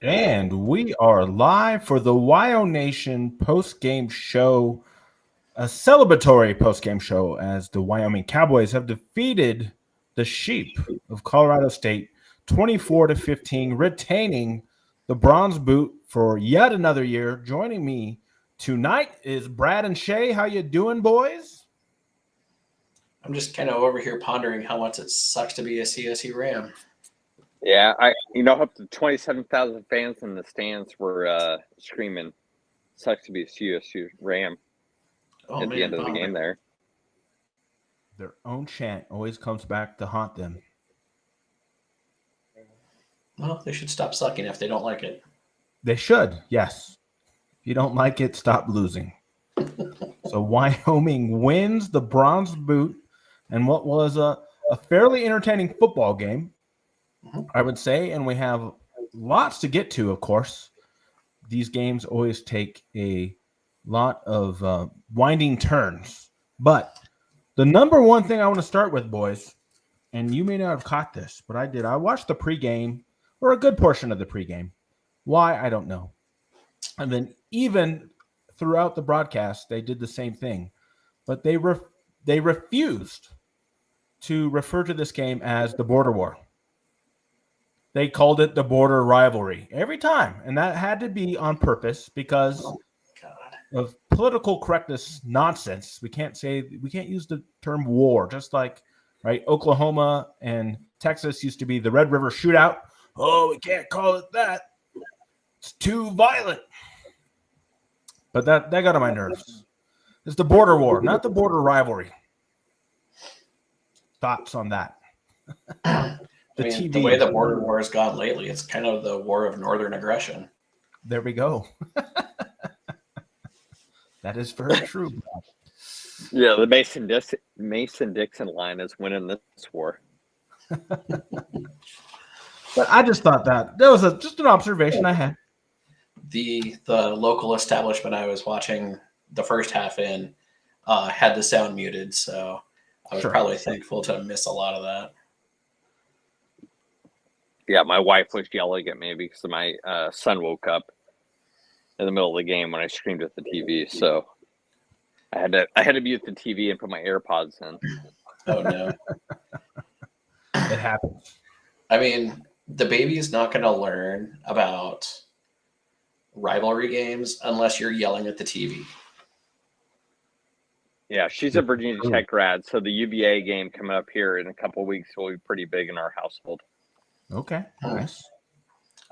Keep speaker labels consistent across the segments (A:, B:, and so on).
A: And we are live for the WyoNation post-game show, a celebratory post-game show as the Wyoming Cowboys have defeated the Sheep of Colorado State 24-15, retaining the bronze boot for yet another year. Joining me tonight is Brad and Shea. How you doing, boys?
B: I'm just kind of over here pondering how much it sucks to be a CSU Ram.
C: Yeah, up to 27,000 fans in the stands were screaming, "Sucks to be a CSU Ram" at the end of the game there.
A: Their own chant always comes back to haunt them.
B: Well, they should stop sucking if they don't like it.
A: They should, yes. If you don't like it, stop losing. So Wyoming wins the bronze boot and what was a fairly entertaining football game, I would say. And we have lots to get to, of course. These games always take a lot of winding turns. But the number one thing I want to start with, boys, and you may not have caught this, but I did. I watched the pregame, or a good portion of the pregame. Why, I don't know. And then even throughout the broadcast, they did the same thing. But they they refused to refer to this game as the border war. They called it the border rivalry every time, and that had to be on purpose because of political correctness nonsense. We can't use the term war, just like right. Oklahoma and Texas used to be the Red River Shootout. Oh, we can't call it that. It's too violent. But that got on my nerves. It's the border war, not the border rivalry. Thoughts on that?
B: The way the border war has gone lately, it's kind of the war of northern aggression.
A: There we go. That is very true.
C: Yeah, the Mason-Dixon line is winning this war.
A: But I just thought that was just an observation I had.
B: The local establishment I was watching the first half in had the sound muted, so I was probably thankful to miss a lot of that.
C: Yeah, my wife was yelling at me because my son woke up in the middle of the game when I screamed at the TV. So I had to mute the TV and put my AirPods in.
B: Oh no,
A: it happens.
B: I mean, the baby's not going to learn about rivalry games unless you're yelling at the TV.
C: Yeah, she's a Virginia Tech grad, so the UVA game coming up here in a couple of weeks will be pretty big in our household.
A: Okay, nice.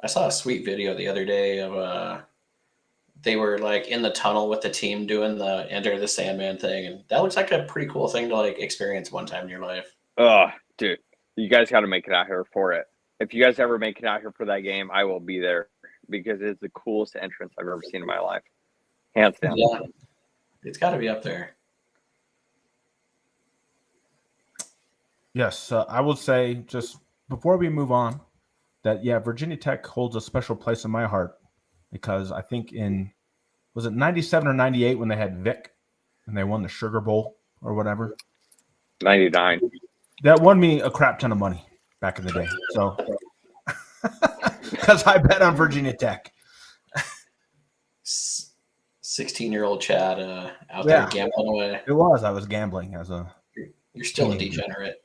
B: I saw a sweet video the other day of they were like in the tunnel with the team doing the Enter the Sandman thing, and that looks like a pretty cool thing to like experience one time in your life.
C: Oh, dude, you guys got to make it out here for it. If you guys ever make it out here for that game, I will be there because it's the coolest entrance I've ever seen in my life, hands down.
B: Yeah, it's got to be up there.
A: Yes, I would say just before we move on that, Virginia Tech holds a special place in my heart because I think was it 97 or 98 when they had Vic and they won the Sugar Bowl or whatever?
C: 99.
A: That won me a crap ton of money back in the day. So, because I bet on Virginia Tech.
B: 16-year-old Chad out there gambling away.
A: It was. I was gambling as a.
B: You're still a degenerate.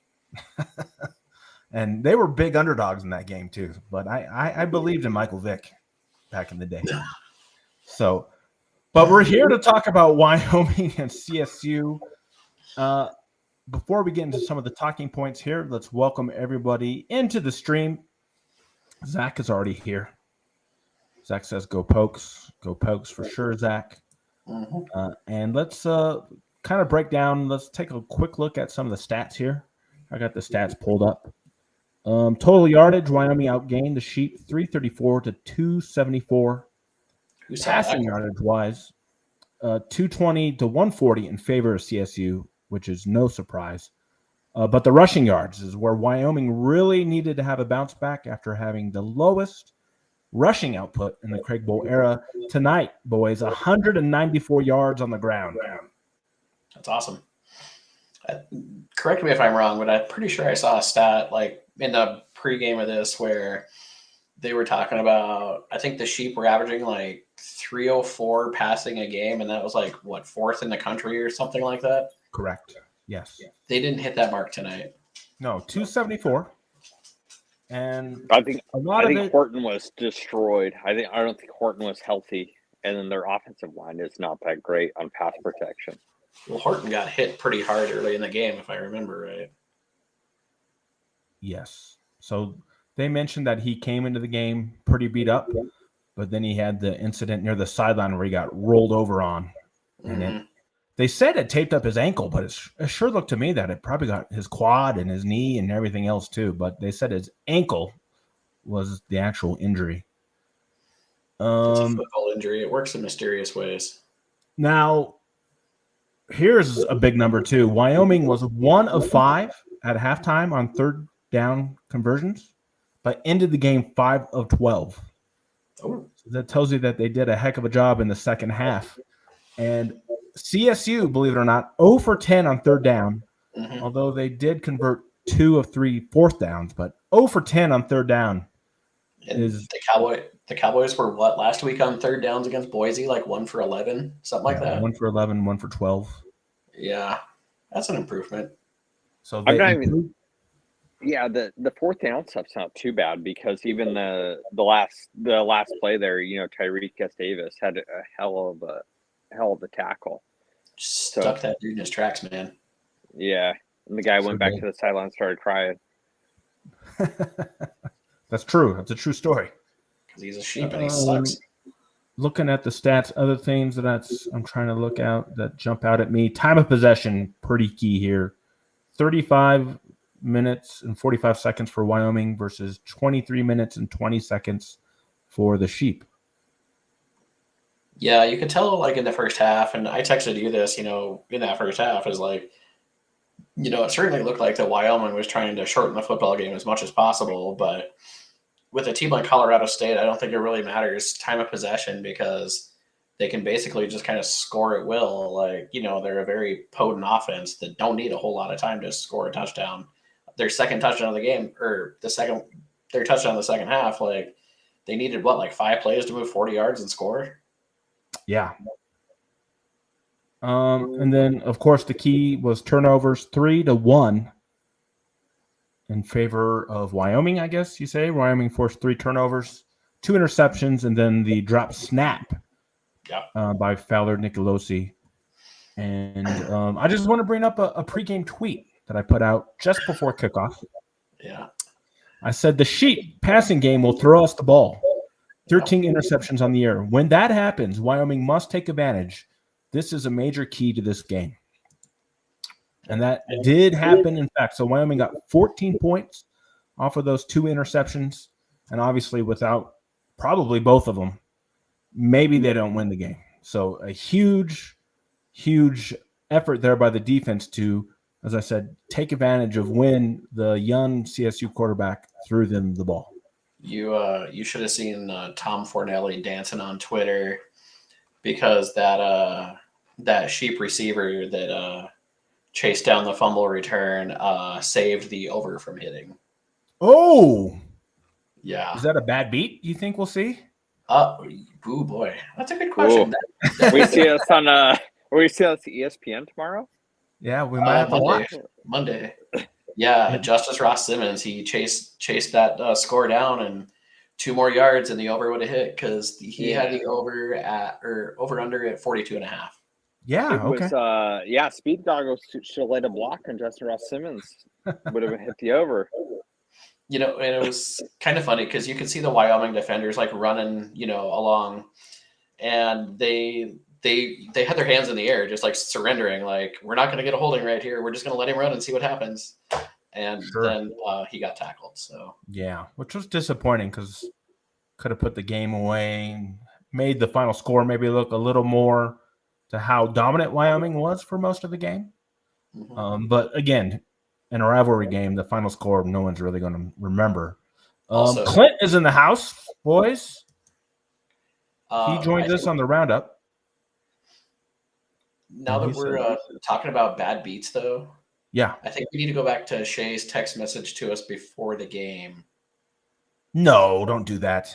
A: And they were big underdogs in that game too. But I believed in Michael Vick back in the day. So, but we're here to talk about Wyoming and CSU. Before we get into some of the talking points here, let's welcome everybody into the stream. Zach is already here. Zach says, "Go Pokes, go Pokes for sure, Zach."
B: Mm-hmm.
A: And let's kind of break down. Let's take a quick look at some of the stats here. I got the stats pulled up. Total yardage: Wyoming outgained the Sheep 334 to 274. Passing yardage wise, 220 to 140 in favor of CSU, which is no surprise. But the rushing yards is where Wyoming really needed to have a bounce back after having the lowest rushing output in the Craig Bowl era. Tonight, boys, 194 yards on the ground.
B: That's awesome. Correct me if I'm wrong, but I'm pretty sure I saw a stat like in the pregame of this where they were talking about, I think the Sheep were averaging like 304 passing a game, and that was like, what, fourth in the country or something like that?
A: Correct. Yes.
B: They didn't hit that mark tonight.
A: No, 274. And
C: I think
A: it,
C: Horton was destroyed. I don't think Horton was healthy, and then their offensive line is not that great on pass protection.
B: Well, Horton got hit pretty hard early in the game, if I remember right.
A: Yes. So they mentioned that he came into the game pretty beat up, but then he had the incident near the sideline where he got rolled over on. And they said it taped up his ankle, but it sure looked to me that it probably got his quad and his knee and everything else too. But they said his ankle was the actual injury.
B: It's a football injury. It works in mysterious ways.
A: Now, here's a big number too. Wyoming was 1 of 5 at halftime on third down conversions, but ended the game 5 of 12.
B: Oh.
A: So that tells you that they did a heck of a job in the second half. And CSU, believe it or not, 0 for 10 on third down, although they did convert 2 of 3 fourth downs, but 0 for 10 on third down.
B: And the Cowboys were what last week on third downs against Boise, like 1 for 11, something like that.
A: 1 for 11, 1 for 12.
B: Yeah. That's an improvement.
A: So
C: I'm
A: they
C: not even.
A: improved.
C: Yeah, the fourth down stuff's not too bad because even the last play there, Tyreek Davis had a hell of a tackle.
B: Stuck that dude in his tracks, man.
C: Yeah, and the guy
A: Sure
C: went back
A: did.
C: to the sideline and started crying.
A: That's true. That's a true story.
B: Because he's a sheep and he sucks.
A: Looking at the stats, other things I'm trying to look out that jump out at me. Time of possession, pretty key here. 35 minutes and 45 seconds for Wyoming versus 23 minutes and 20 seconds for the Sheep.
B: Yeah, you could tell like in the first half, and I texted you this, in that first half is like, it certainly looked like that Wyoming was trying to shorten the football game as much as possible, but with a team like Colorado State, I don't think it really matters time of possession because they can basically just kind of score at will. Like, they're a very potent offense that don't need a whole lot of time to score a touchdown. Their second touchdown of the game, or their touchdown in the second half, like they needed like 5 plays to move 40 yards and score.
A: Yeah. And then, of course, the key was turnovers 3-1 in favor of Wyoming, I guess you say. Wyoming forced 3 turnovers, 2 interceptions, and then the drop snap by Fowler Nicolosi. And I just want to bring up a pregame tweet that I put out just before kickoff.
B: Yeah.
A: I said the Sheep passing game will throw us the ball. 13 interceptions on the year. When that happens, Wyoming must take advantage. This is a major key to this game. And that did happen, in fact. So Wyoming got 14 points off of those 2 interceptions. And obviously without probably both of them, maybe they don't win the game. So a huge, huge effort there by the defense to, as I said, take advantage of when the young CSU quarterback threw them the ball.
B: You should have seen Tom Fornelli dancing on Twitter because that Sheep receiver that chased down the fumble return saved the over from hitting.
A: Oh,
B: yeah.
A: Is that a bad beat? You think we'll see?
B: Oh boy, that's a good question.
C: We see us on we see us ESPN tomorrow.
A: Yeah, we might have to watch
B: Monday. Yeah, Justice Ross Simmons, he chased that score down and 2 more yards and the over would have hit because he had the over under at 42.5.
A: Yeah,
C: it was Speed Goggles should have laid a block on Justin Ross Simmons. Would have hit the over.
B: And it was kind of funny because you could see the Wyoming defenders like running, along, and they had their hands in the air, just like surrendering, like we're not going to get a holding right here. We're just going to let him run and see what happens. And then he got tackled. So
A: yeah, which was disappointing because could have put the game away and made the final score maybe look a little more to how dominant Wyoming was for most of the game. Mm-hmm. But again, in a rivalry game, the final score no one's really going to remember. Clint is in the house, boys. He joins us on the roundup.
B: Now that we're talking about bad beats, though,
A: yeah,
B: I think we need to go back to Shea's text message to us before the game.
A: No, don't do that.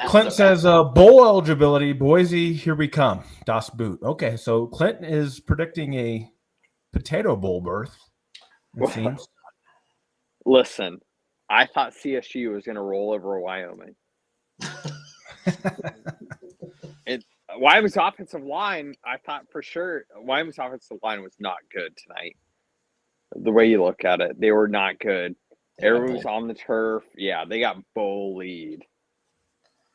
A: Clint says, bowl eligibility, Boise, here we come. Das Boot. Okay, so Clinton is predicting a Potato Bowl berth, it seems.
C: Listen, I thought CSU was going to roll over Wyoming. Wyoming's offensive line, I thought for sure Wyoming's offensive line was not good tonight. The way you look at it, they were not good. Everyone was on the turf. Yeah, they got bullied.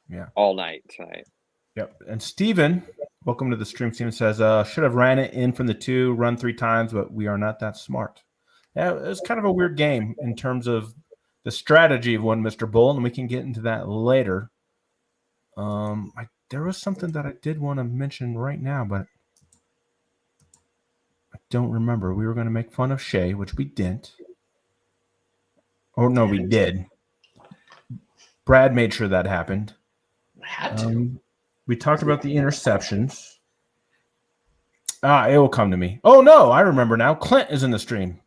A: Yeah,
C: all night tonight.
A: Yep. And Steven, welcome to the stream. Steven says, should have ran it in from the 2, run 3 times, but we are not that smart. Yeah, it was kind of a weird game in terms of the strategy of one Mr. Bull, and we can get into that later. There was something that I did want to mention right now, but I don't remember. We were going to make fun of Shea, which we didn't. Oh, no, we did. Brad made sure that happened.
B: I had to.
A: We talked about the interceptions. It will come to me. Oh, no, I remember now. Clint is in the stream.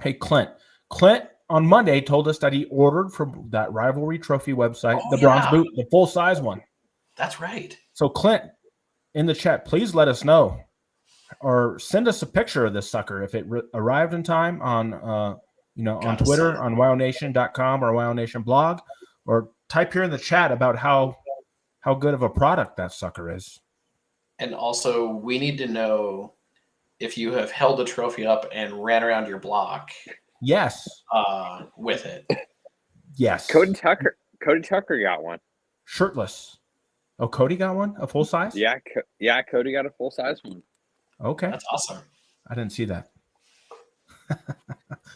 A: Hey, Clint. Clint on Monday told us that he ordered from that rivalry trophy website, the Bronze Boot, the full-size one.
B: That's right.
A: So, Clint, in the chat, please let us know or send us a picture of this sucker if it arrived in time on on
B: Gotta
A: Twitter,
B: see it.
A: on WyoNation.com or WyoNation blog, or type here in the chat about how good of a product that sucker is.
B: And also, we need to know if you have held the trophy up and ran around your block
A: Yes.
B: with it.
A: Yes.
C: Cody Tucker got one.
A: Shirtless. Oh, Cody got one? A full size?
C: Yeah, Cody got a full size one.
A: Okay.
B: That's awesome.
A: I didn't see that.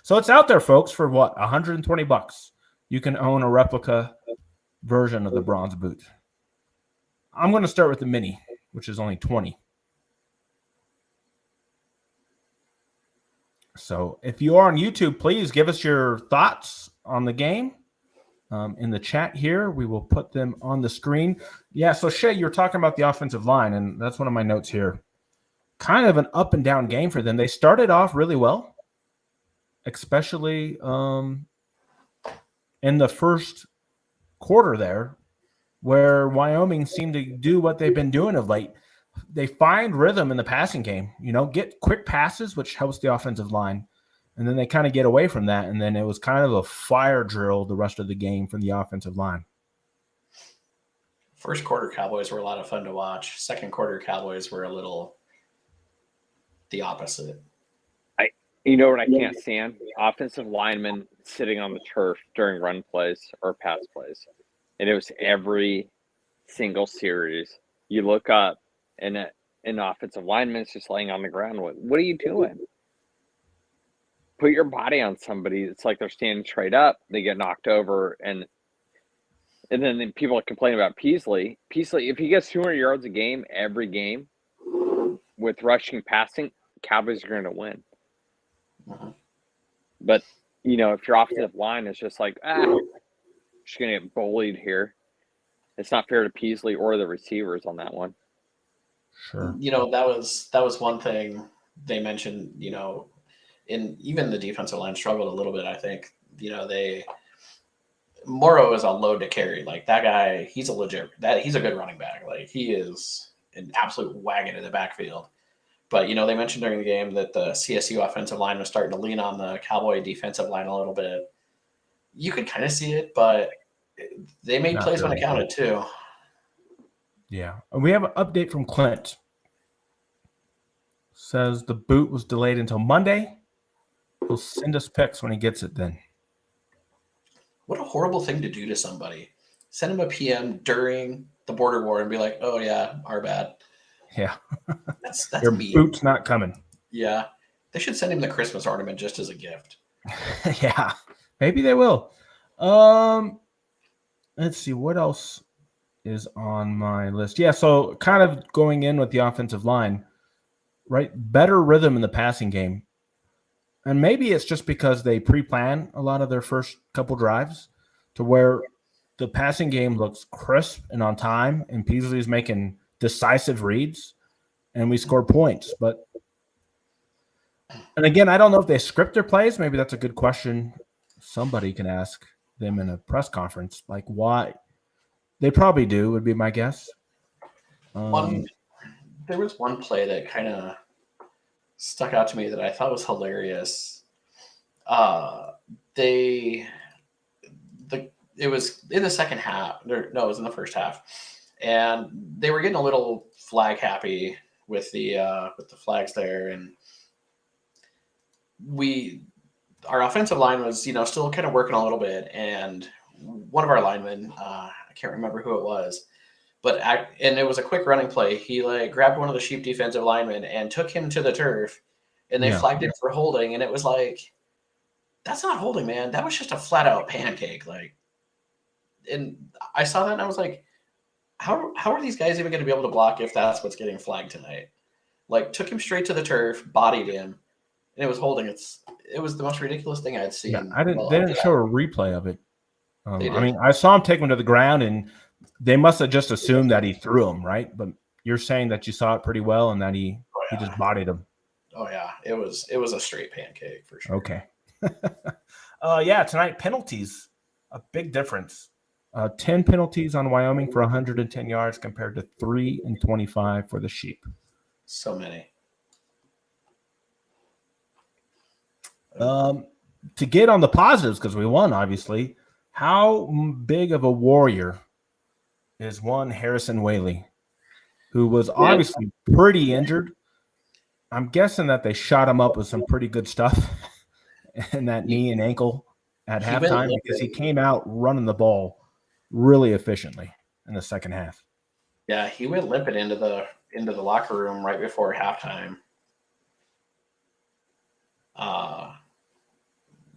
A: So it's out there, folks, for what? $120. You can own a replica version of the bronze boot. I'm going to start with the mini, which is only $20. So if you are on YouTube, please give us your thoughts on the game in the chat here. We will put them on the screen. Yeah, so Shea, you're talking about the offensive line, and that's one of my notes here. Kind of an up and down game for them. They started off really well, especially in the first quarter there, where Wyoming seemed to do what they've been doing of late. They find rhythm in the passing game, get quick passes, which helps the offensive line. And then they kind of get away from that. And then it was kind of a fire drill the rest of the game from the offensive line.
B: First quarter Cowboys were a lot of fun to watch. Second quarter Cowboys were a little the opposite.
C: You know what I can't stand? Offensive linemen sitting on the turf during run plays or pass plays. And it was every single series. You look up and an offensive lineman is just laying on the ground. What are you doing? Put your body on somebody. It's like they're standing straight up. They get knocked over. And then people complain about Peasley. Peasley, if he gets 200 yards a game, every game, with rushing passing, Cowboys are going to win.
B: Mm-hmm.
C: But, if your offensive line is just like, just going to get bullied here, it's not fair to Peasley or the receivers on that one.
A: Sure.
B: That was one thing they mentioned, in even the defensive line struggled a little bit. I think, Morrow is a load to carry. Like that guy, he's a good running back. Like he is an absolute wagon in the backfield. But, they mentioned during the game that the CSU offensive line was starting to lean on the Cowboy defensive line a little bit. You could kind of see it, but they made plays when it counted too.
A: Yeah. And we have an update from Clint. Says the boot was delayed until Monday. He'll send us pics when he gets it then.
B: What a horrible thing to do to somebody. Send him a PM during the border war and be like, oh, yeah, our bad.
A: Yeah.
B: That's
A: Your
B: mean.
A: boot's not coming.
B: Yeah. They should send him the Christmas ornament just as a gift.
A: Yeah. Maybe they will. Let's see. What else is on my list? Yeah, so kind of going in with the offensive line, right? Better rhythm in the passing game. And maybe it's just because they pre-plan a lot of their first couple drives to where the passing game looks crisp and on time, and Peasley's making decisive reads, and we score points. And again, I don't know if they script their plays. Maybe that's a good question somebody can ask them in a press conference. Like why? They probably do, would be my guess.
B: There was one play that kind of stuck out to me that I thought was hilarious. It was in the second half. No, it was in the first half, and they were getting a little flag happy with the flags there, and our offensive line was still kind of working a little bit, and one of our linemen, I can't remember who it was, and it was a quick running play. He grabbed one of the Sheep defensive linemen and took him to the turf, and they flagged him for holding, and it was like, that's not holding, man. That was just a flat out pancake. And I saw that and I was like, how are these guys even going to be able to block if that's what's getting flagged tonight? Took him straight to the turf, bodied him, and it was holding. It was the most ridiculous thing I'd seen.
A: Yeah, they didn't show a replay of it. I mean, I saw him take him to the ground, and they must have just assumed that he threw him, right? But you're saying that you saw it pretty well, and that he just bodied him.
B: Oh yeah, it was a straight pancake for sure.
A: Okay. Yeah, tonight penalties, a big difference. 10 penalties on Wyoming for 110 yards compared to 3 and 25 for the Sheep.
B: So many.
A: To get on the positives, because we won, obviously, how big of a warrior is one Harrison Whaley, who was obviously pretty injured. I'm guessing that they shot him up with some pretty good stuff in that knee and ankle at halftime because he came out running the ball really efficiently in the second half.
B: Yeah, he went limping into the locker room right before halftime.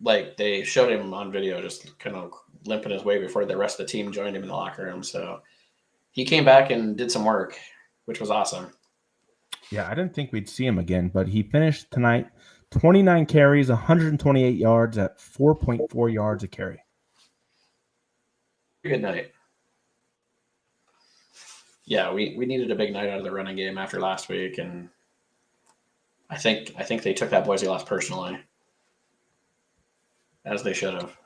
B: Like they showed him on video just kind of limping his way before the rest of the team joined him in the locker room. So he came back and did some work, which was awesome.
A: Yeah, I didn't think we'd see him again, but he finished tonight 29 carries, 128 yards at 4.4 yards a carry.
B: Good night. Yeah, we needed a big night out of the running game after last week, and I think they took that Boise loss personally, as they should have.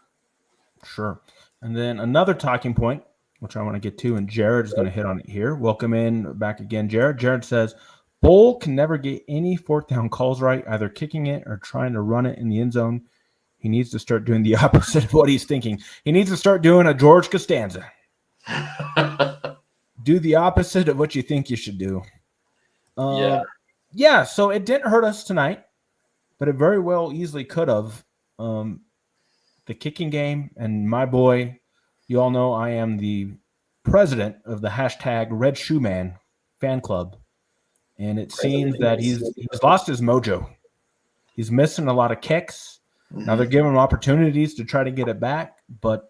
A: Sure. And then another talking point, which I want to get to, and Jared is going to hit on it here. Welcome in back again, Jared. Jared says, Bull can never get any fourth down calls right, either kicking it or trying to run it in the end zone. He needs to start doing the opposite of what he's thinking. He needs to start doing a George Costanza. Do the opposite of what you think you should do. Yeah, so it didn't hurt us tonight, but it very well easily could have. The kicking game, and my boy, you all know I am the president of the hashtag Red Shoe Man fan club. And it seems that he's lost his mojo. He's missing a lot of kicks. Mm-hmm. Now they're giving him opportunities to try to get it back, but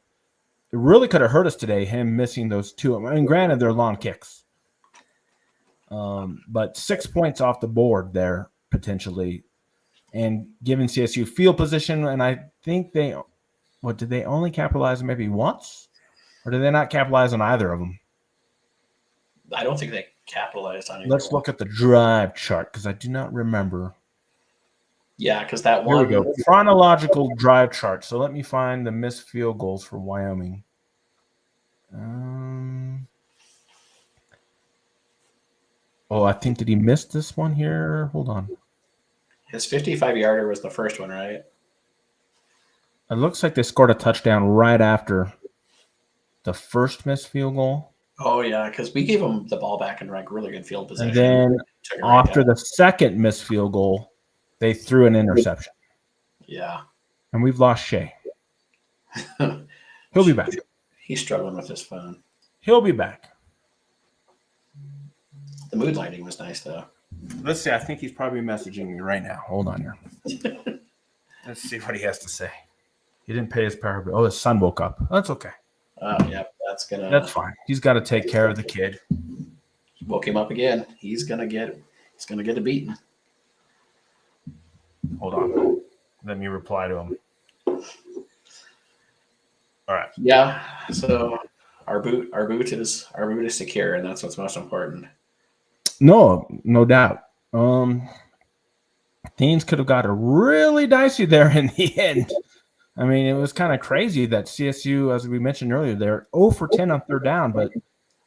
A: it really could have hurt us today, him missing those two. I mean, granted, they're long kicks. But 6 points off the board there, potentially. And giving CSU field position, and I think did they only capitalize maybe once? Or did they not capitalize on either of them?
B: I don't think they capitalized on it.
A: Let's look at the drive chart because I do not remember.
B: Yeah, because that one.
A: Here we go. Chronological drive chart. So let me find the missed field goals for Wyoming. I think did he miss this one here? Hold on.
B: His 55-yarder was the first one, right?
A: It looks like they scored a touchdown right after the first missed field goal.
B: Oh, yeah, because we gave them the ball back in like really good field position.
A: And then after the second missed field goal, they threw an interception.
B: Yeah.
A: And we've lost Shea. He'll be back.
B: He's struggling with his phone.
A: He'll be back.
B: The mood lighting was nice, though.
A: Let's see. I think he's probably messaging me right now. Hold on here. Let's see what he has to say. He didn't pay his power bill. Oh, his son woke up. That's okay.
B: Yeah,
A: that's fine. He's got to take care of the kid.
B: Woke him up again. He's gonna get a beating.
A: Hold on. Let me reply to him. All right.
B: Yeah. So our boot is secure, and that's what's most important.
A: No doubt. Things could have got really dicey there in the end. I mean, it was kind of crazy that CSU, as we mentioned earlier, they're 0 for 10 on third down, but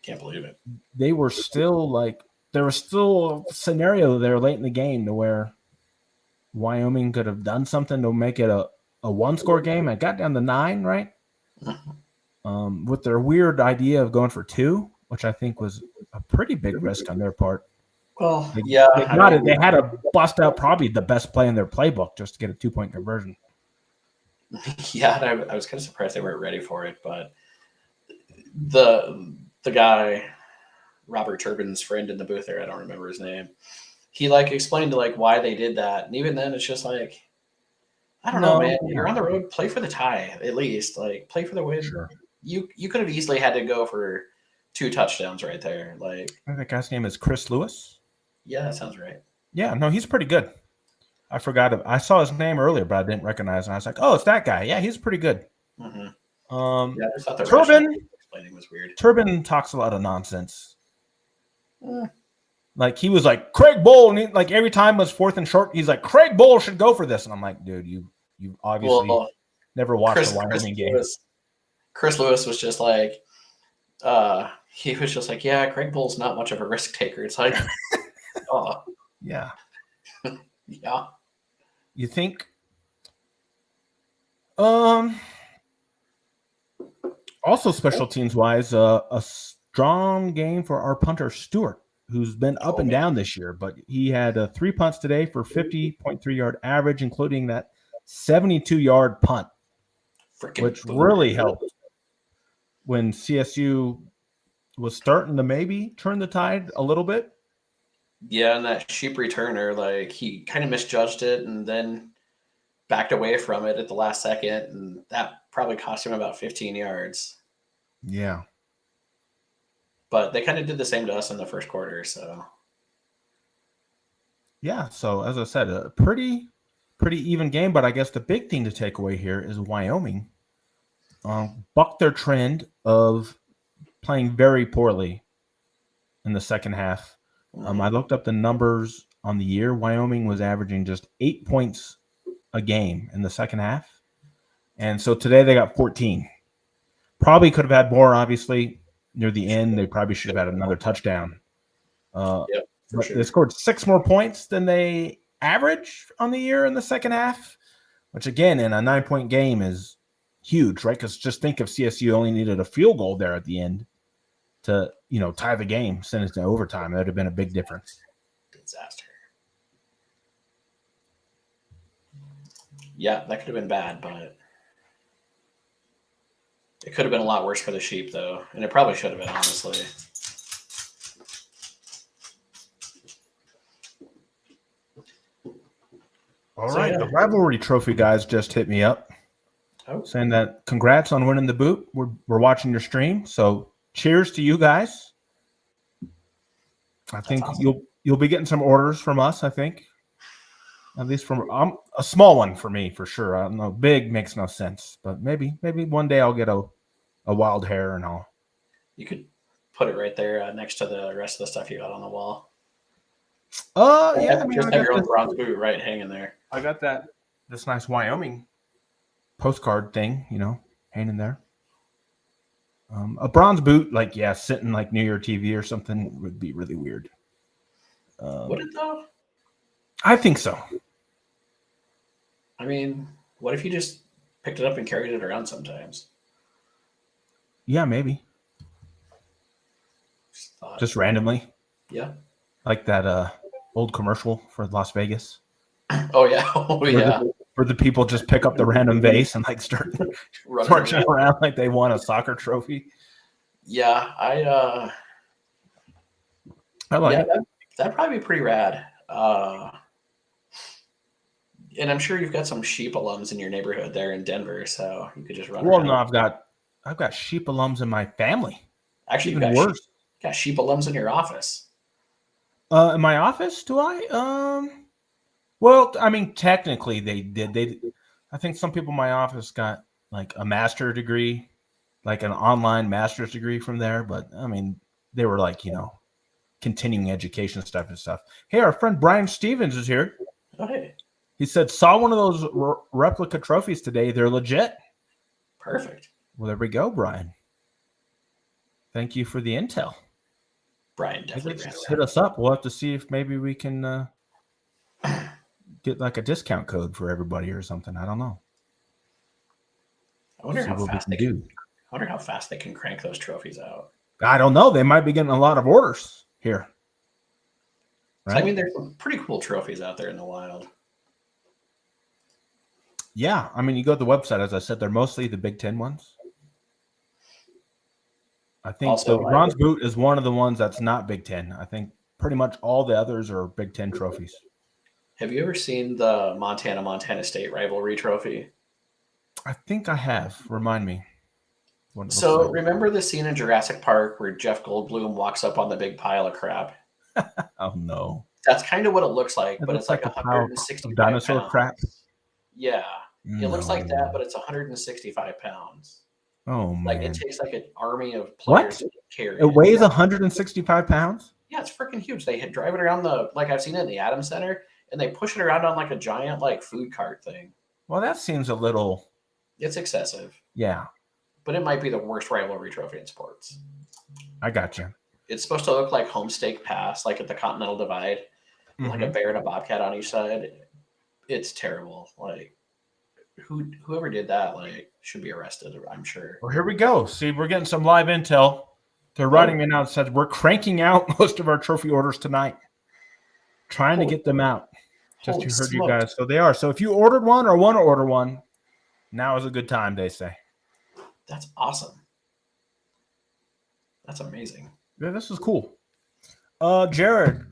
B: can't believe it.
A: They were still there was still a scenario there late in the game to where Wyoming could have done something to make it a one-score game. It got down to 9, right? With their weird idea of going for 2, which I think was a pretty big risk on their part.
B: Well,
A: they had to bust out probably the best play in their playbook just to get a 2-point conversion.
B: Yeah, and I was kind of surprised they weren't ready for it, but the guy, Robert Turbin's friend in the booth there, I don't remember his name, he explained why they did that, and even then it's just I don't know, man. You're on the road, play for the tie at least, play for the win.
A: Sure.
B: You could have easily had to go for 2 touchdowns right there. I
A: think that guy's name is Chris Lewis.
B: Yeah, that sounds right.
A: Yeah, no, he's pretty good. I forgot. I saw his name earlier, but I didn't recognize him. I was like, "Oh, it's that guy." Yeah, he's pretty good.
B: Mm-hmm.
A: Yeah, I thought the Turbin
B: explaining was weird.
A: Turbin talks a lot of nonsense. He was like Craig Bowl, and every time it was 4th and short, he's like Craig Bowl should go for this, and I'm like, dude, you obviously never watched the Wyoming game.
B: Chris Lewis was just he was just yeah, Craig Bowl's not much of a risk taker. It's oh
A: yeah.
B: Yeah.
A: You think Also, special teams wise, a strong game for our punter Stewart, who's been up and down this year, but he had 3 punts today for 50.3 yard average, including that 72-yard punt, which really helped when CSU was starting to maybe turn the tide a little bit.
B: Yeah, and that sheep returner, like he kind of misjudged it and then backed away from it at the last second, and that probably cost him about 15 yards.
A: Yeah.
B: But they kind of did the same to us in the first quarter, so.
A: Yeah, so as I said, a pretty even game, but I guess the big thing to take away here is Wyoming bucked their trend of playing very poorly in the second half. I looked up the numbers on the year. Wyoming was averaging just 8 points a game in the second half. And so today they got 14. Probably could have had more, obviously, near the end. They probably should have had another touchdown. But they scored 6 more points than they average on the year in the second half, which, again, in a 9-point game is huge, right? Because just think if CSU only needed a field goal there at the end to, tie the game, send it to overtime, that would have been a big difference.
B: Disaster. Yeah, that could have been bad, but it could have been a lot worse for the sheep, though, and it probably should have been, honestly.
A: All right, the rivalry trophy guys just hit me up, saying that congrats on winning the boot. We're watching your stream, so cheers to you guys. I think awesome. You'll be getting some orders from us. I think, at least from a small one for me for sure. I don't know, big makes no sense, but maybe one day I'll get a wild hair and I'll.
B: You could put it right there next to the rest of the stuff you got on the wall.
A: Yeah.
B: I mean, just have your own bronze boot right hanging there.
A: I got this nice Wyoming postcard thing, hanging there. A bronze boot, sitting like near your TV or something would be really weird.
B: Would it though?
A: I think so.
B: I mean, what if you just picked it up and carried it around sometimes?
A: Yeah, maybe. Just randomly.
B: Yeah.
A: Like that old commercial for Las Vegas.
B: Oh yeah.
A: Where the people just pick up the random vase and start marching around like they won a soccer trophy.
B: Yeah, I like it. That'd probably be pretty rad. And I'm sure you've got some sheep alums in your neighborhood there in Denver, so you could just run around.
A: No, I've got sheep alums in my family.
B: Actually, you've got sheep alums in your office.
A: In my office, do I? Well, I mean, technically they did. I think some people in my office got a master's degree, like an online master's degree from there. But I mean, they were continuing education stuff and stuff. Hey, our friend Brian Stevens is here.
B: Oh, hey.
A: He said, saw one of those replica trophies today. They're legit.
B: Perfect.
A: Well, there we go, Brian. Thank you for the intel.
B: Brian definitely
A: just hit us up. We'll have to see if maybe we can get a discount code for everybody or something. I don't know.
B: I wonder how fast they can do. I wonder how fast they can crank those trophies out.
A: I don't know. They might be getting a lot of orders here.
B: Right? So, I mean, there's some pretty cool trophies out there in the wild.
A: Yeah. I mean, you go to the website, as I said, they're mostly the Big Ten ones. I think also, the bronze boot is one of the ones that's not Big Ten. I think pretty much all the others are Big Ten trophies.
B: Have you ever seen the Montana State rivalry trophy?
A: I think I have. Remind me.
B: So remember the scene in Jurassic Park where Jeff Goldblum walks up on the big pile of crap?
A: Oh, no.
B: That's kind of what it looks like, but it's like 165
A: dinosaur
B: pounds.
A: Crap?
B: Yeah. It looks like that, but it's 165 pounds.
A: Oh, man.
B: It takes an army of players to carry it.
A: It weighs 165 pounds?
B: Yeah, it's freaking huge. They drive it around I've seen it in the Adams Center, and they push it around on a giant food cart thing.
A: Well, that seems a little...
B: It's excessive.
A: Yeah.
B: But it might be the worst rivalry trophy in sports.
A: I got you.
B: It's supposed to look like Homestake Pass, at the Continental Divide, like a bear and a bobcat on each side. It's terrible. whoever did that should be arrested. I'm sure.
A: Well, here we go. See, we're getting some live intel. They're writing me now. It says we're cranking out most of our trophy orders tonight, trying to get them out. Just
B: Holy
A: to heard you
B: smokes.
A: guys. So they are. So if you ordered one or want to order one, now is a good time, they say.
B: That's awesome. That's amazing.
A: Yeah, this is cool. Jared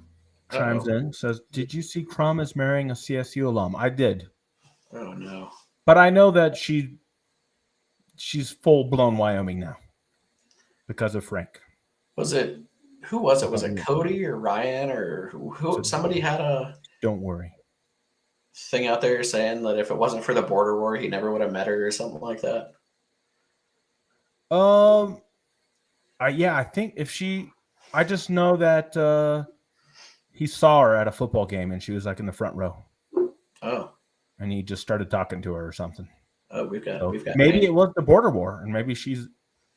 A: chimes in, says, did you see Crum is marrying a CSU alum? I did.
B: Oh, no.
A: But I know that she's full-blown Wyoming now because of Frank.
B: Who was it? Was it Cody or Ryan or who? Somebody had a
A: Don't worry.
B: thing out there saying that if it wasn't for the border war, he never would have met her or something like that.
A: Yeah, I think I just know that he saw her at a football game and she was like in the front row.
B: Oh.
A: And he just started talking to her or something.
B: Oh, we've got
A: maybe it was the border war, and maybe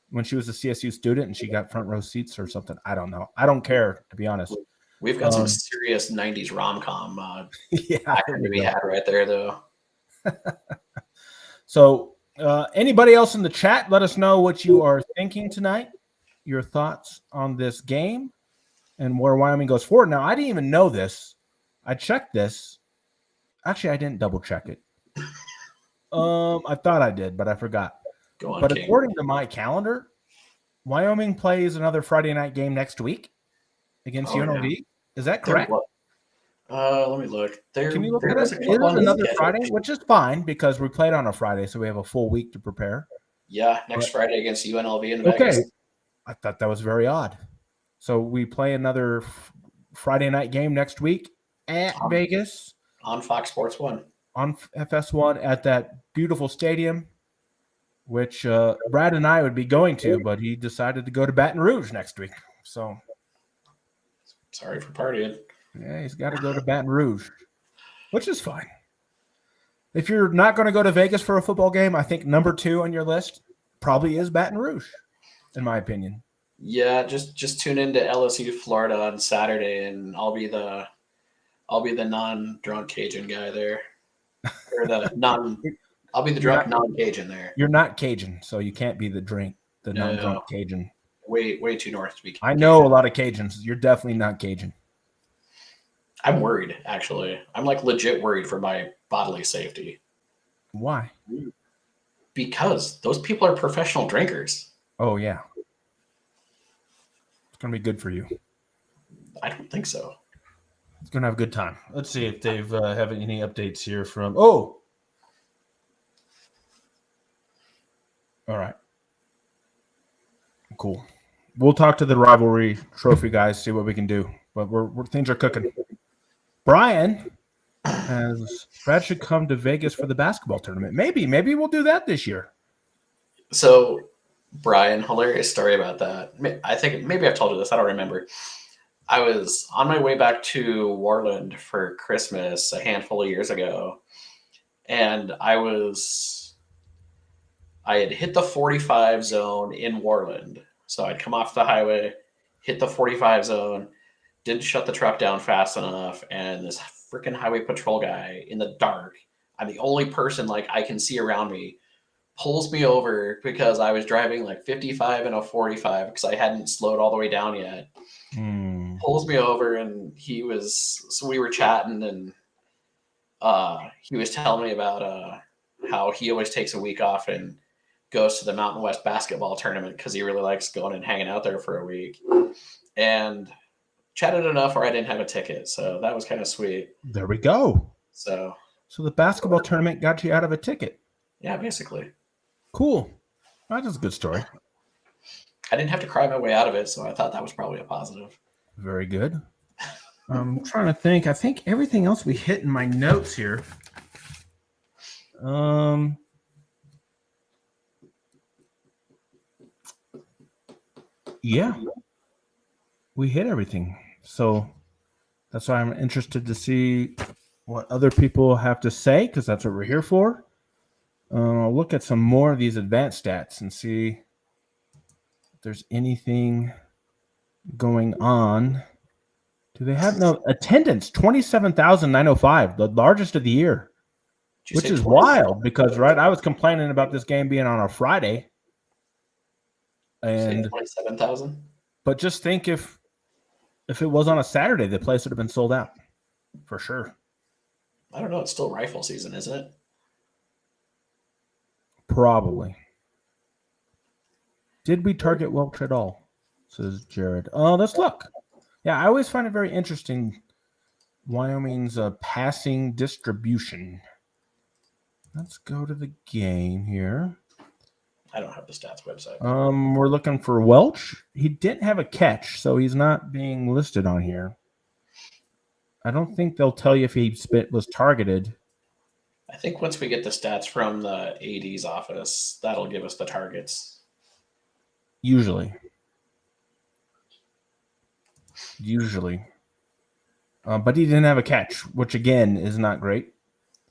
A: when she was a CSU student and she got front row seats or something. I don't know. I don't care, to be honest.
B: We've got some serious 90s rom-com
A: yeah,
B: to be had right there, though.
A: So anybody else in the chat, let us know what you are thinking tonight, your thoughts on this game and where Wyoming goes forward. Now, I didn't even know this. I checked this. Actually, I didn't double check it. I thought I did, but I forgot.
B: Go on,
A: but
B: King.
A: According to my calendar, Wyoming plays another Friday night game next week against UNLV. Yeah. Is that correct?
B: Let me look.
A: Can you look at it? It is another Friday, which is fine because we played on a Friday, so we have a full week to prepare.
B: Yeah, next Friday against UNLV in Vegas.
A: Okay. I thought that was very odd. So we play another Friday night game next week at Vegas.
B: On Fox Sports 1.
A: On FS1 at that beautiful stadium, which Brad and I would be going to, but he decided to go to Baton Rouge next week. So
B: sorry for partying.
A: Yeah, he's got to go to Baton Rouge, which is fine. If you're not going to go to Vegas for a football game, I think number 2 on your list probably is Baton Rouge, in my opinion.
B: Yeah, just tune into LSU Florida on Saturday, and I'll be the non-drunk Cajun guy there, or I'll be the drunk non-Cajun there.
A: You're not Cajun, so you can't be the non-drunk Cajun.
B: Way too north to be Cajun.
A: I know a lot of Cajuns. You're definitely not Cajun.
B: I'm worried, actually. I'm legit worried for my bodily safety.
A: Why?
B: Because those people are professional drinkers.
A: Oh, yeah. It's going to be good for you.
B: I don't think so.
A: It's going to have a good time. Let's see if they've have any updates here from... Oh! All right. Cool. We'll talk to the rivalry trophy guys, see what we can do. But things are cooking. Brian has Brad should come to Vegas for the basketball tournament. Maybe we'll do that this year.
B: So, Brian, hilarious story about that. I think maybe I've told you this. I don't remember. I was on my way back to Warland for Christmas a handful of years ago, and I had hit the 45 zone in Warland. So I'd come off the highway, hit the 45 zone, didn't shut the truck down fast enough, and this freaking highway patrol guy in the dark, I'm the only person I can see around me, pulls me over because I was driving 55 and a 45 because I hadn't slowed all the way down yet. Pulls me over, and so we were chatting, and he was telling me about how he always takes a week off and goes to the Mountain West basketball tournament because he really likes going and hanging out there for a week. And chatted enough where I didn't have a ticket, so that was kind of sweet.
A: There we go.
B: So
A: the basketball tournament got you out of a ticket.
B: Yeah, basically.
A: Cool. That is a good story.
B: I didn't have to cry my way out of it, so I thought that was probably a positive.
A: Very good. I'm trying to think. I think everything else we hit in my notes here. Yeah. We hit everything. So that's why I'm interested to see what other people have to say, because that's what we're here for. I'll look at some more of these advanced stats and see if there's anything going on. Do they have no attendance? 27,905, the largest of the year. Which is wild because, right, I was complaining about this game being on a Friday. And
B: 27,000.
A: But just think if it was on a Saturday, the place would have been sold out for sure.
B: I don't know. It's still rifle season, isn't it?
A: Probably. Did we target Welch at all? Says Jared. Oh, let's look. Yeah, I always find it very interesting. Wyoming's passing distribution. Let's go to the game here.
B: I don't have the stats website.
A: We're looking for Welch. He didn't have a catch, so he's not being listed on here. I don't think they'll tell you if he was targeted.
B: I think once we get the stats from the AD's office, that'll give us the targets.
A: Usually. But he didn't have a catch, which again is not great.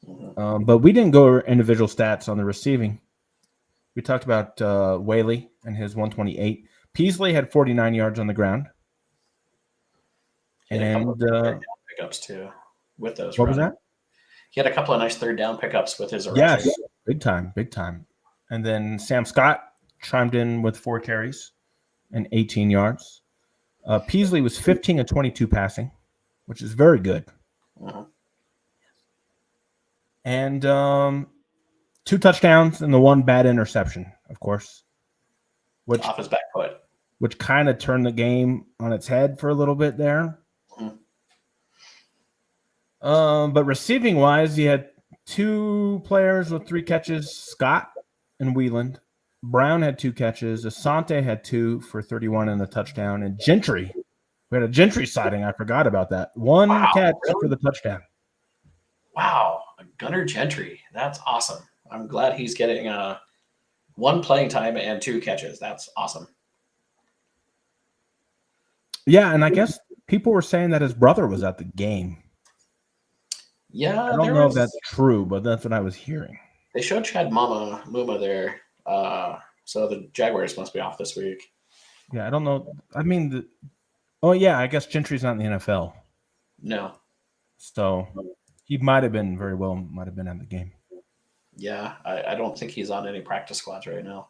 B: Mm-hmm.
A: But we didn't go over individual stats on the receiving. We talked about Whaley and his 128. Peasley had 49 yards on the ground. And
B: pickups too with those.
A: What was that?
B: He had a couple of nice third down pickups with his.
A: Yes, big time. And then Sam Scott chimed in with 4 carries and 18 yards. Peasley was 15 of 22 passing, which is very good.
B: Mm-hmm.
A: And 2 touchdowns and the 1 bad interception, of course. Which
B: off his back foot.
A: Which kind of turned the game on its head for a little bit there. Mm-hmm. But receiving wise, he had 2 players with 3 catches, Scott and Wheeland. Brown had 2 catches. Asante had 2 for 31 and a touchdown. And Gentry, we had a Gentry sighting. I forgot about that. 1 catch for the touchdown.
B: Wow, Gunnar Gentry. That's awesome. I'm glad he's getting 1 playing time and 2 catches. That's awesome.
A: Yeah, and I guess people were saying that his brother was at the game.
B: Yeah,
A: I don't know if that's true, but that's what I was hearing.
B: They showed Chad Muma there. So the Jaguars must be off this week.
A: Yeah, I don't know. I mean, I guess Gentry's not in the NFL.
B: No.
A: So he might have been at the game.
B: Yeah, I don't think he's on any practice squads right now.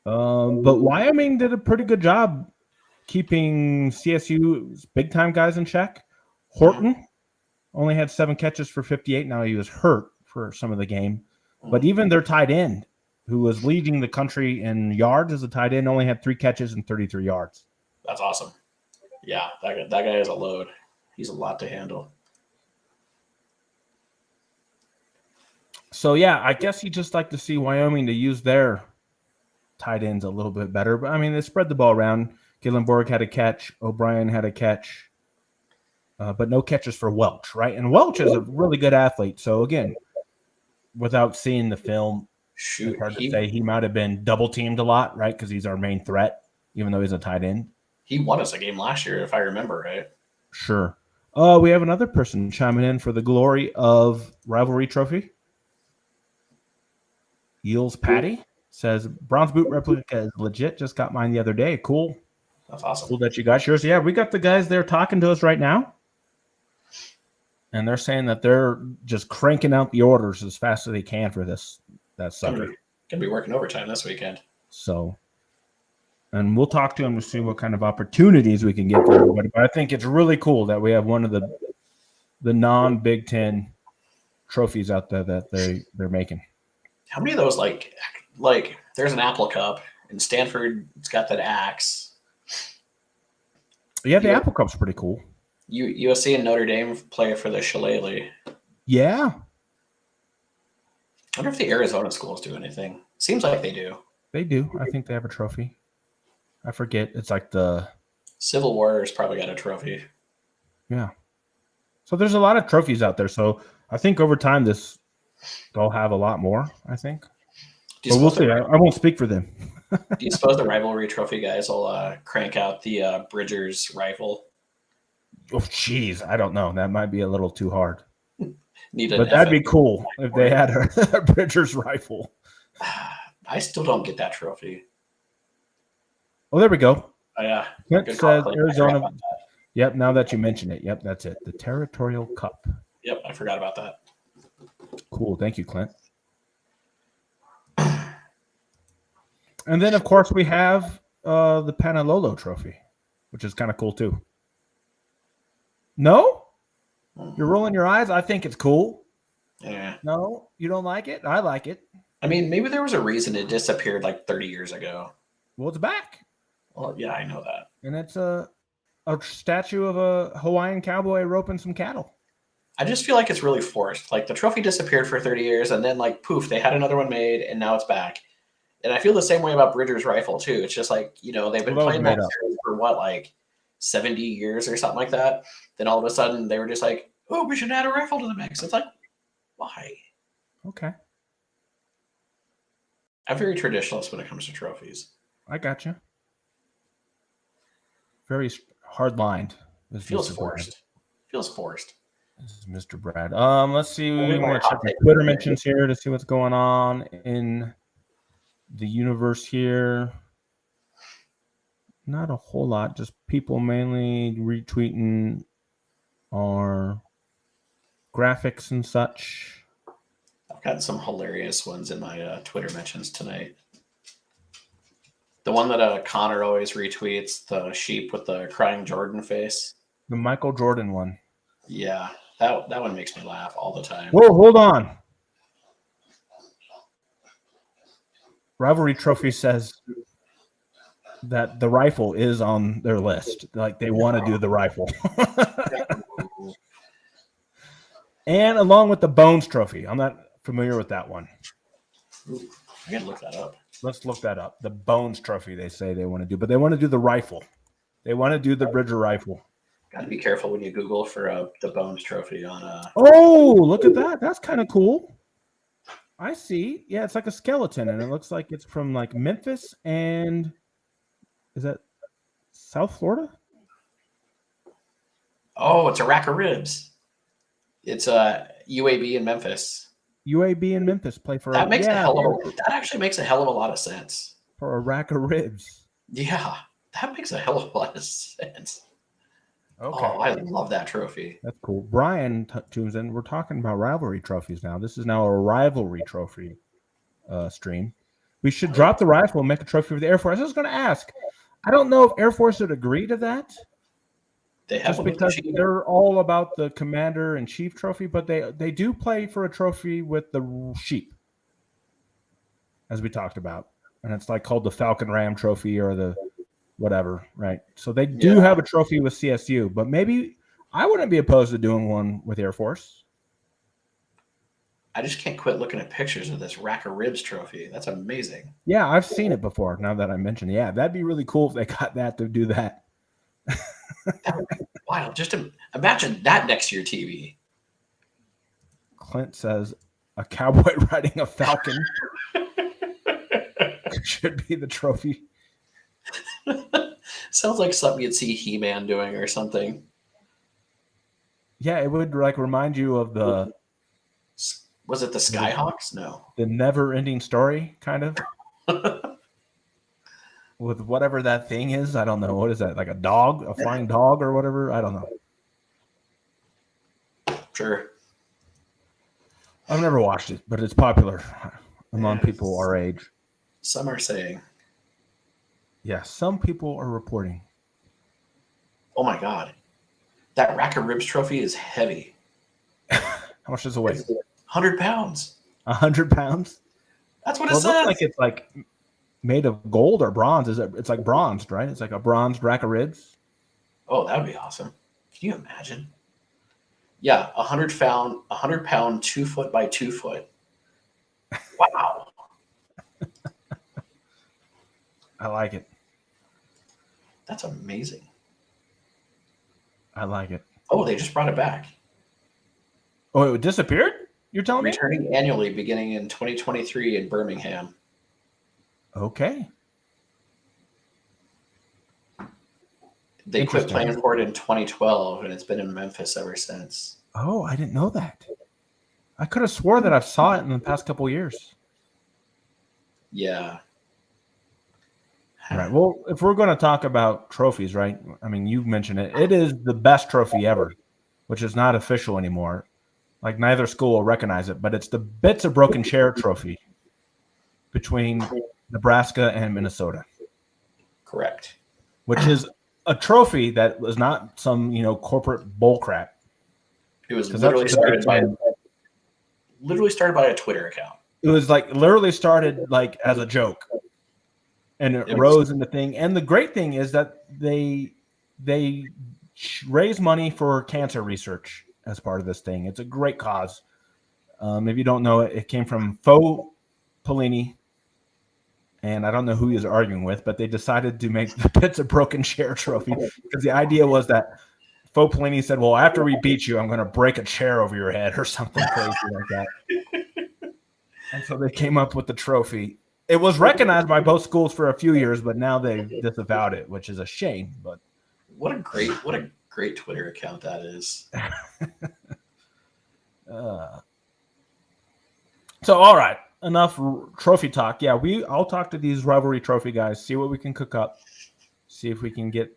A: But Wyoming did a pretty good job keeping CSU's big-time guys in check. Horton only had 7 catches for 58. Now he was hurt for some of the game. But even their tight end, who was leading the country in yards as a tight end, only had 3 catches and 33 yards.
B: That's awesome. Yeah, that guy is a load. He's a lot to handle.
A: So, yeah, I guess you just like to see Wyoming to use their tight ends a little bit better. But, I mean, they spread the ball around. Gillenborg had a catch. O'Brien had a catch. But no catches for Welch, right? And Welch is a really good athlete. So, again, without seeing the film, it's hard to say he might have been double-teamed a lot, right? Because he's our main threat, even though he's a tight end.
B: He won us a game last year, if I remember right.
A: Sure. We have another person chiming in for the glory of Rivalry Trophy. Eels Patty says, Bronze Boot replica is legit. Just got mine the other day. Cool.
B: That's awesome.
A: Cool that you got yours. Yeah, we got the guys there talking to us right now. And they're saying that they're just cranking out the orders as fast as they can for that sucker.
B: Gonna be working overtime this weekend.
A: So, and we'll talk to them to see what kind of opportunities we can get for everybody. But I think it's really cool that we have one of the non-Big Ten trophies out there that they're making.
B: How many of those like there's an Apple Cup and Stanford's got that axe.
A: Yeah, the Apple Cup's pretty cool.
B: USC and Notre Dame play for the Shillelagh.
A: Yeah.
B: I wonder if the Arizona schools do anything. Seems like they do.
A: They do. I think they have a trophy. I forget. It's like the
B: Civil War's probably got a trophy.
A: Yeah. So there's a lot of trophies out there. So I think over time they'll have a lot more, I think. But we'll see. I won't speak for them.
B: Do you suppose the rivalry trophy guys will crank out the Bridgers rifle?
A: Oh, geez. I don't know. That might be a little too hard.
B: But
A: that'd be cool if they had a Bridgers rifle.
B: I still don't get that trophy.
A: Oh, there we go.
B: Oh, yeah.
A: It says Arizona. Yep, now that you mention it. Yep, that's it. The Territorial Cup.
B: Yep, I forgot about that.
A: Cool. Thank you, Clint. And then, of course, we have the Panalolo trophy, which is kind of cool, too. No? You're rolling your eyes? I think it's cool.
B: Yeah.
A: No? You don't like it? I like it.
B: I mean, maybe there was a reason it disappeared like 30 years ago.
A: Well, it's back.
B: Well, yeah, I know that.
A: And it's a statue of a Hawaiian cowboy roping some cattle.
B: I just feel like it's really forced. Like the trophy disappeared for 30 years and then like poof, they had another one made and now it's back. And I feel the same way about Bridger's rifle too. It's just like, you know, they've been playing that series for what, like 70 years or something like that. Then all of a sudden they were just like, oh, we should add a rifle to the mix. It's like, why?
A: Okay.
B: I'm very traditionalist when it comes to trophies.
A: I got you. Very hard-lined.
B: Feels forced. Feels forced.
A: This is Mr. Brad. Let's see. We want to check the Twitter mentions here to see what's going on in the universe here. Not a whole lot. Just people mainly retweeting our graphics and such.
B: I've got some hilarious ones in my Twitter mentions tonight. The one that Connor always retweets, the sheep with the crying Jordan face.
A: The Michael Jordan one.
B: Yeah, that one makes me laugh all the time.
A: Whoa, hold on. Rivalry Trophy says that the rifle is on their list. Like they want to do the rifle. And along with the Bones Trophy. I'm not familiar with that one.
B: Ooh, I gotta look that up.
A: Let's look that up. The Bones Trophy they say they want to do, but they want to do the rifle. They want to do the Bridger rifle.
B: Got to be careful when you Google for the Bones Trophy on.
A: Oh, look at that! That's kind of cool. I see. Yeah, it's like a skeleton, and it looks like it's from like Memphis and is that South Florida?
B: Oh, it's a rack of ribs. It's a UAB in Memphis.
A: UAB in Memphis play for
B: that makes that actually makes a hell of a lot of sense
A: for a rack of ribs.
B: Yeah, that makes a hell of a lot of sense.
A: Okay.
B: Oh, I love that trophy.
A: That's cool. Brian tunes in. We're talking about rivalry trophies now. This is now a rivalry trophy stream. We should drop the rifle and make a trophy for the Air Force. I was going to ask. I don't know if Air Force would agree to that.
B: They have
A: just because they're all about the commander and chief trophy, but they do play for a trophy with the sheep, as we talked about, and it's like called the Falcon Ram Trophy or the whatever, right? So they do have a trophy with CSU, but maybe I wouldn't be opposed to doing one with Air Force.
B: I just can't quit looking at pictures of this rack of ribs trophy. That's amazing.
A: Yeah, I've seen it before. Now that I mentioned, yeah, that'd be really cool if they got that to do that.
B: That would be wild. Just imagine that next to your TV.
A: Clint says a cowboy riding a falcon should be the trophy.
B: Sounds like something you'd see He-Man doing or something.
A: Yeah, it would like remind you of the.
B: Was it the Skyhawks? No.
A: The never-ending story, kind of. With whatever that thing is, I don't know. What is that? Like a dog, a flying dog, or whatever? I don't know.
B: Sure.
A: I've never watched it, but it's popular among people our age.
B: Some are saying.
A: Yeah, some people are reporting.
B: Oh my God. That rack of ribs trophy is heavy.
A: How much does it weigh?
B: 100 pounds.
A: 100 pounds?
B: That's what it says.
A: Looks like it's like made of gold or bronze. It's like bronzed, right? It's like a bronzed rack of ribs.
B: Oh, that would be awesome. Can you imagine? Yeah, 100 pound, 2 foot by 2 foot. Wow.
A: I like it.
B: That's amazing.
A: I like it.
B: Oh, they just brought it back.
A: Oh, it disappeared? You're telling me?
B: Returning annually beginning in 2023 in Birmingham.
A: Okay.
B: They quit playing for it in 2012, and it's been in Memphis ever since.
A: Oh, I didn't know that. I could have swore that I saw it in the past couple of years.
B: Yeah.
A: All right. Well, if we're going to talk about trophies, right? I mean, you mentioned it. It is the best trophy ever, which is not official anymore. Like neither school will recognize it, but it's the Bits of Broken Chair trophy between Nebraska and Minnesota,
B: Correct.
A: which is a trophy that was not some corporate bull crap.
B: It was
A: 'Cause that's
B: literally
A: what the Big
B: started by a Twitter account.
A: It was like literally started like as a joke, and it rose into thing. And the great thing is that they raise money for cancer research as part of this thing. It's a great cause. If you don't know it, it came from Faux Pelini, and I don't know who he was arguing with, but they decided to make the Bits of Broken Chair trophy because the idea was that Faux Pelini said, "Well, after we beat you, I'm going to break a chair over your head or something crazy like that." And so they came up with the trophy. It was recognized by both schools for a few years, but now they've disavowed it, which is a shame. But
B: what a great Twitter account that is.
A: So, all right, enough trophy talk. Yeah, I'll talk to these rivalry trophy guys, see what we can cook up, see if we can get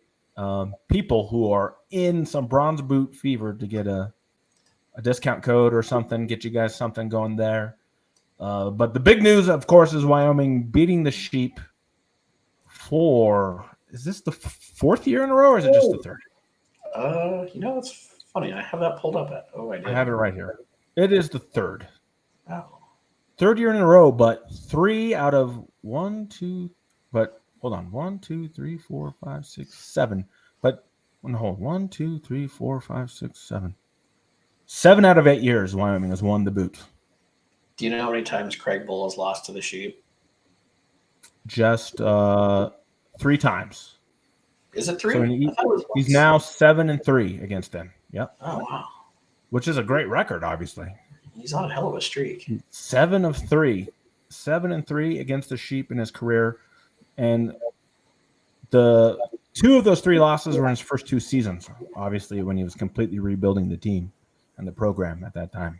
A: people who are in some bronze boot fever to get a discount code or something, get you guys something going there. But the big news, of course, is Wyoming beating the Sheep is this the fourth year in a row, or is it just the third?
B: It's funny. I have that pulled up.
A: I have it right here. It is the third.
B: Oh.
A: Third year in a row, but 3 out of 1, 2, but hold on. 1, 2, 3, 4, 5, 6, 7. But hold 1, 2, 3, 4, 5, 6, 7. 7 out of 8 years, Wyoming has won the boot.
B: Do you know how many times Craig Bull has lost to the Sheep?
A: Just 3 times.
B: Is it 3?
A: So he's now 7-3 against them. Yep.
B: Oh wow.
A: Which is a great record, obviously.
B: He's on a hell of a streak.
A: 7 of 3. 7-3 against the Sheep in his career. And the 2 of those 3 losses were in his first 2 seasons, obviously, when he was completely rebuilding the team and the program at that time.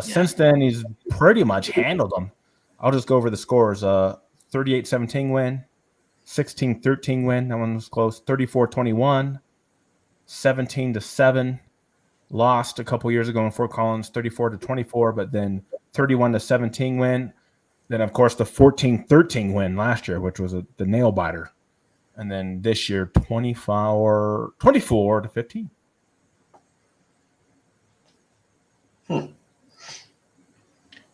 A: Since then, he's pretty much handled them. I'll just go over the scores. 38-17 win, 16-13 win. That one was close. 34-21, 17-7. Lost a couple years ago in Fort Collins, 34-24, but then 31-17 win. Then, of course, the 14-13 win last year, which was the nail biter. And then this year, 24-15.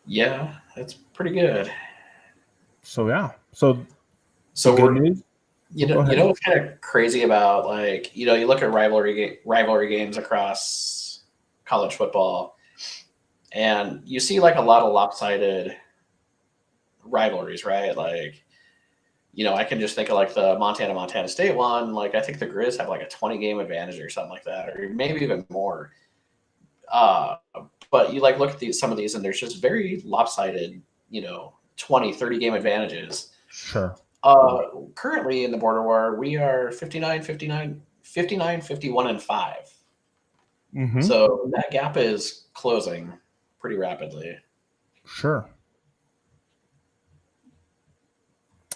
B: Yeah, that's pretty good.
A: So yeah. So
B: we're
A: news?
B: you know what's kind of crazy about you look at rivalry games across college football, and you see like a lot of lopsided rivalries, right? Like, I can just think of like the Montana State one. Like, I think the Grizz have like a 20-game advantage or something like that, or maybe even more. But you look at some of these, and there's just very lopsided, 20, 30-game advantages.
A: Sure.
B: Currently in the Border War, we are 59, 51, and 5.
A: Mm-hmm.
B: So that gap is closing pretty rapidly.
A: Sure.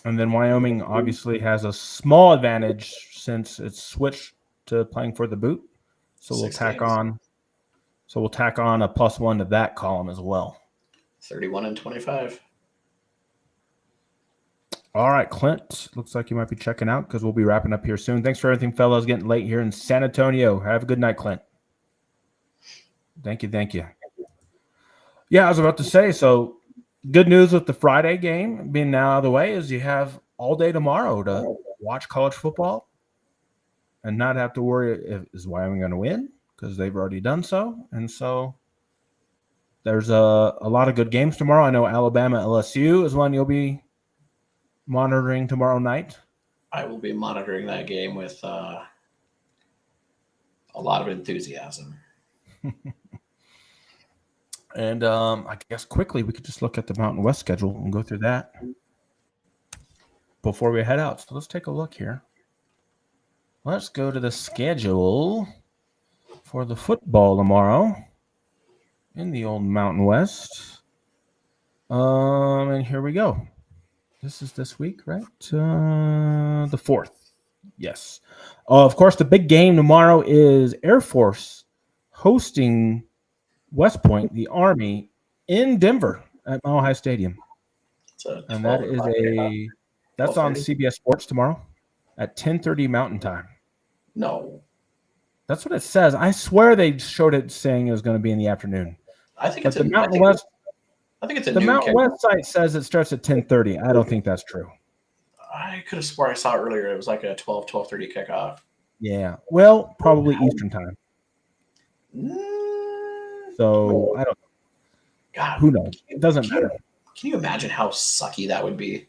A: And then Wyoming obviously has a small advantage since it's switched to playing for the boot. So we'll tack on a +1 to that column as well.
B: 31-25.
A: All right, Clint. Looks like you might be checking out because we'll be wrapping up here soon. Thanks for everything, fellas. Getting late here in San Antonio. Have a good night, Clint. Thank you. Yeah, I was about to say, so good news with the Friday game being now out of the way is you have all day tomorrow to watch college football and not have to worry is Wyoming going to win because they've already done so. And so there's a lot of good games tomorrow. I know Alabama LSU is one you'll be monitoring tomorrow night.
B: I will be monitoring that game with a lot of enthusiasm.
A: And I guess quickly we could just look at the Mountain West schedule and go through that before we head out. So let's take a look here. Let's go to the schedule for the football tomorrow in the old Mountain West. And here we go. This is this week, right? The 4th. Yes. Of course, the big game tomorrow is Air Force hosting West Point, the Army, in Denver at Mile High Stadium.
B: It's a
A: And that
B: 12
A: is
B: o'clock kickoff.
A: that's on
B: 12:30?
A: CBS Sports tomorrow at 10:30 Mountain Time.
B: No,
A: That's what it says. I swear they showed it saying it was going to be in the afternoon.
B: I think
A: But
B: it's
A: the
B: a
A: Mountain West
B: I think it's a
A: the
B: noon
A: Mountain
B: kickoff.
A: West site says it starts at 10:30. I don't think that's true.
B: I could have swore I saw earlier it was like a 12:30 kickoff.
A: Yeah. Well, probably Eastern time. So I don't
B: God,
A: who knows? It doesn't matter.
B: Can you imagine how sucky that would be?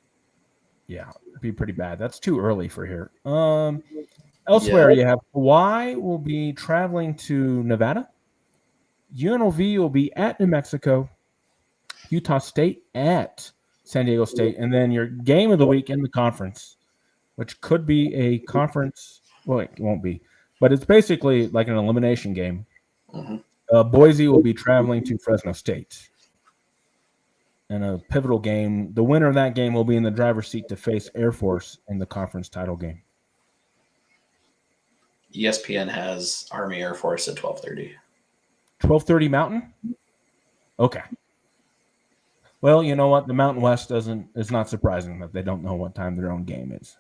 A: Yeah, it'd be pretty bad. That's too early for here. Elsewhere, you have Hawaii will be traveling to Nevada. UNLV will be at New Mexico. Utah State at San Diego State. And then your game of the week in the conference, which could be a conference. Well, it won't be. But it's basically like an elimination game.
B: Mhm.
A: Boise will be traveling to Fresno State. And a pivotal game. The winner of that game will be in the driver's seat to face Air Force in the conference title game.
B: ESPN has Army Air Force at 12:30.
A: 12:30 Mountain? Okay. Well, you know what? The Mountain West it's not surprising that they don't know what time their own game is.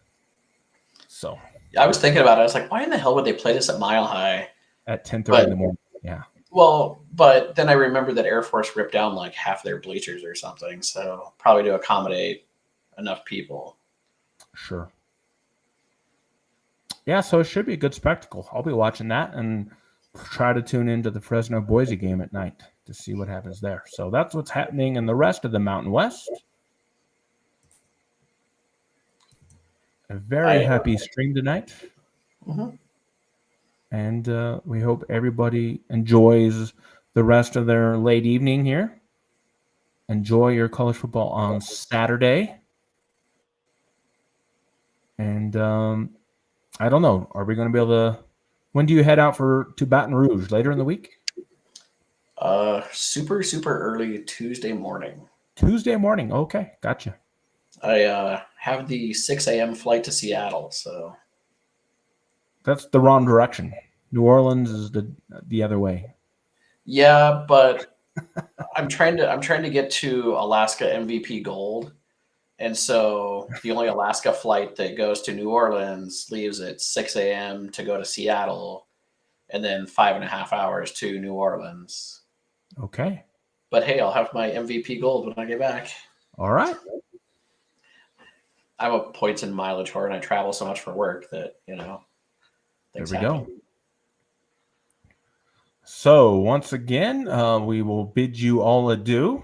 A: So
B: I was thinking about it. I was like, why in the hell would they play this at Mile High?
A: at 10:30 in the morning. Yeah.
B: Well, but then I remember that Air Force ripped down like half their bleachers or something. So probably to accommodate enough people.
A: Sure. Yeah, so it should be a good spectacle. I'll be watching that and try to tune into the Fresno Boise game at night to see what happens there. So that's what's happening in the rest of the Mountain West. A very happy stream tonight.
B: Mhm.
A: And we hope everybody enjoys the rest of their late evening here. Enjoy your college football on Saturday. And I don't know. Are we going to be able to? When do you head out to Baton Rouge? Later in the week?
B: Super early Tuesday morning.
A: Tuesday morning. Okay, gotcha.
B: I have the 6 a.m. flight to Seattle, so
A: That's the wrong direction. New Orleans is the other way.
B: yeah, but I'm trying to get to Alaska MVP Gold, and so the only Alaska flight that goes to New Orleans leaves at 6 a.m. to go to Seattle, and then 5.5 hours to New Orleans.
A: Okay.
B: But hey, I'll have my MVP Gold when I get back.
A: All right.
B: I'm a points and mileage whore, and I travel so much for work that
A: There
B: things
A: we
B: happen.
A: go. So once again, we will bid you all adieu.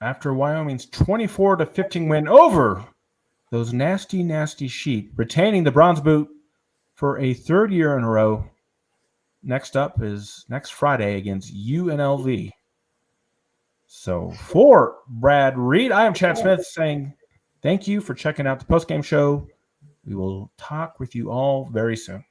A: After Wyoming's 24-15 win over those nasty, nasty Sheep, retaining the bronze boot for a third year in a row. Next up is next Friday against UNLV. So for Brad Reed, I am Chad Smith saying thank you for checking out the postgame show. We will talk with you all very soon.